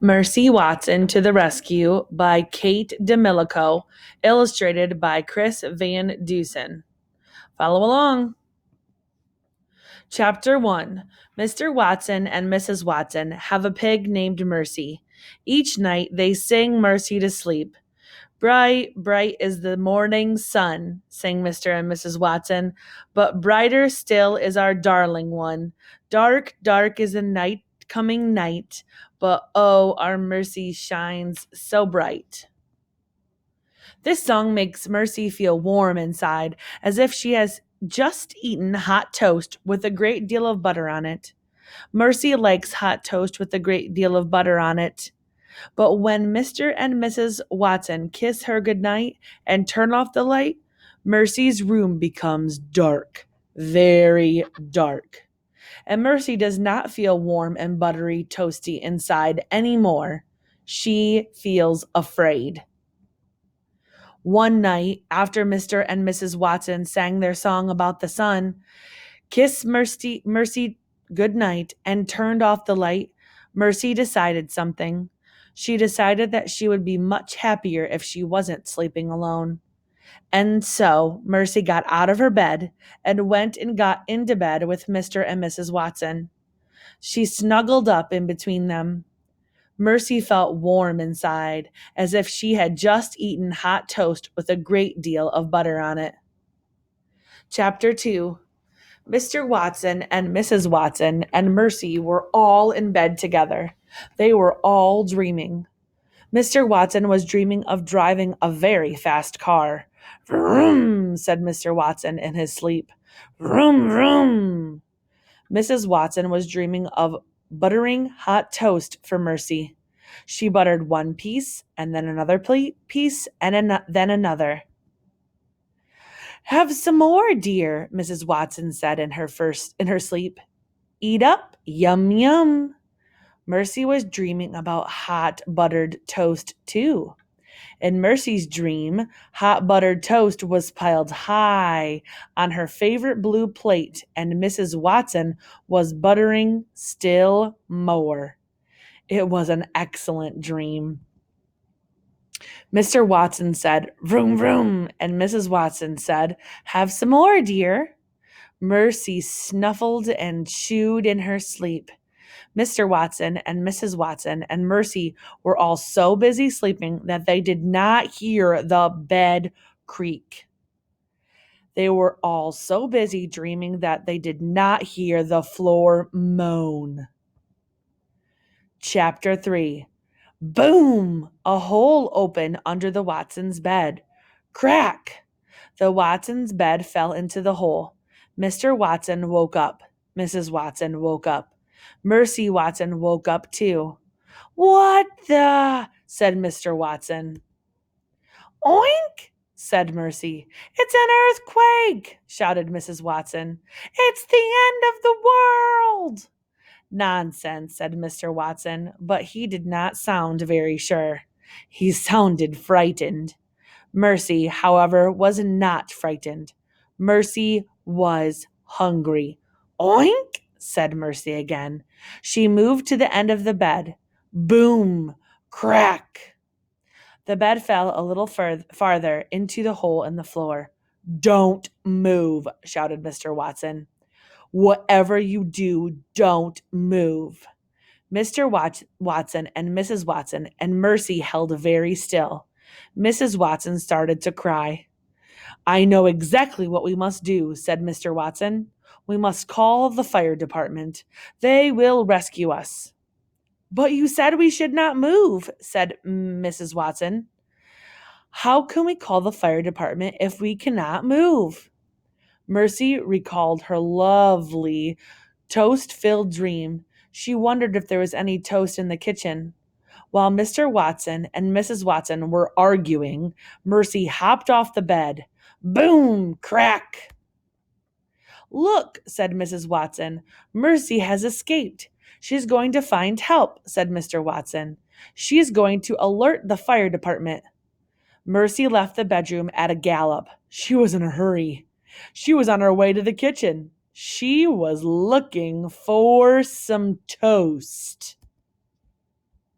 Mercy Watson to the Rescue by Kate DeMillico, illustrated by Chris Van Dusen. Follow along. Chapter 1. Mr. Watson and Mrs. Watson have a pig named Mercy. Each night they sing Mercy to sleep. Bright, bright is the morning sun, sang Mr. and Mrs. Watson, but brighter still is our darling one. Dark, dark is the night coming night, but oh, our Mercy shines so bright. This song makes Mercy feel warm inside, as if she has just eaten hot toast with a great deal of butter on it. Mercy likes hot toast with a great deal of butter on it. But when Mr. and Mrs. Watson kiss her goodnight and turn off the light, Mercy's room becomes dark, very dark. And Mercy does not feel warm and buttery toasty inside anymore. She feels afraid. One night, after Mr. and Mrs. Watson sang their song about the sun, kissed Mercy good night, and turned off the light, Mercy decided something. She decided that she would be much happier if she wasn't sleeping alone. And so Mercy got out of her bed and went and got into bed with Mr. and Mrs. Watson. She snuggled up in between them. Mercy felt warm inside, as if she had just eaten hot toast with a great deal of butter on it. Chapter 2. Mr. Watson and Mrs. Watson and Mercy were all in bed together. They were all dreaming. Mr. Watson was dreaming of driving a very fast car. Vroom, said Mr. Watson in his sleep. Vroom, vroom. Mrs. Watson was dreaming of buttering hot toast for Mercy. She buttered one piece, and then another piece, and then another. Have some more, dear, Mrs. Watson said in her sleep. Eat up, yum, yum. Mercy was dreaming about hot buttered toast, too. In Mercy's dream, hot buttered toast was piled high on her favorite blue plate, and Mrs. Watson was buttering still more. It was an excellent dream. Mr. Watson said, vroom, vroom, and Mrs. Watson said, have some more, dear. Mercy snuffled and chewed in her sleep. Mr. Watson and Mrs. Watson and Mercy were all so busy sleeping that they did not hear the bed creak. They were all so busy dreaming that they did not hear the floor moan. Chapter 3. Boom! A hole opened under the Watsons' bed. Crack! The Watsons' bed fell into the hole. Mr. Watson woke up. Mrs. Watson woke up. Mercy Watson woke up too. What the? Said Mr. Watson. Oink! Said Mercy. It's an earthquake! Shouted Mrs. Watson. It's the end of the world! Nonsense, said Mr. Watson, but he did not sound very sure. He sounded frightened. Mercy, however, was not frightened. Mercy was hungry. Oink! Said Mercy again. She moved to the end of the bed. Boom! Crack! The bed fell a little farther into the hole in the floor. Don't move, shouted Mr. Watson. Whatever you do, don't move. Mr. Watson and Mrs. Watson and Mercy held very still. Mrs. Watson started to cry. I know exactly what we must do, said Mr. Watson. We must call the fire department. They will rescue us. But you said we should not move, said Mrs. Watson. How can we call the fire department if we cannot move? Mercy recalled her lovely toast-filled dream. She wondered if there was any toast in the kitchen. While Mr. Watson and Mrs. Watson were arguing, Mercy hopped off the bed. Boom! Crack! Look, said Mrs. Watson. Mercy has escaped. She's going to find help, said Mr. Watson. She's going to alert the fire department. Mercy left the bedroom at a gallop. She was in a hurry. She was on her way to the kitchen. She was looking for some toast.